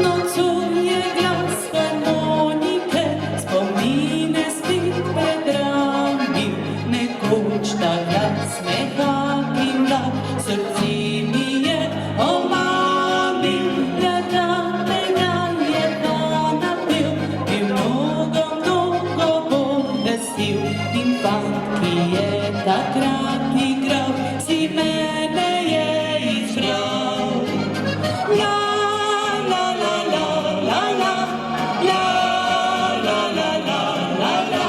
Nocuje glas harmonike, spomine spit pred rami, nekoč takrat smeha in mlad, srce mi je omamil, da tega je ta napil, bi mnogo bolj vesel. In fant, ki je takrat igral, si mene je izbral. La, la, la, la, la, la, la, la, la, la, la, la.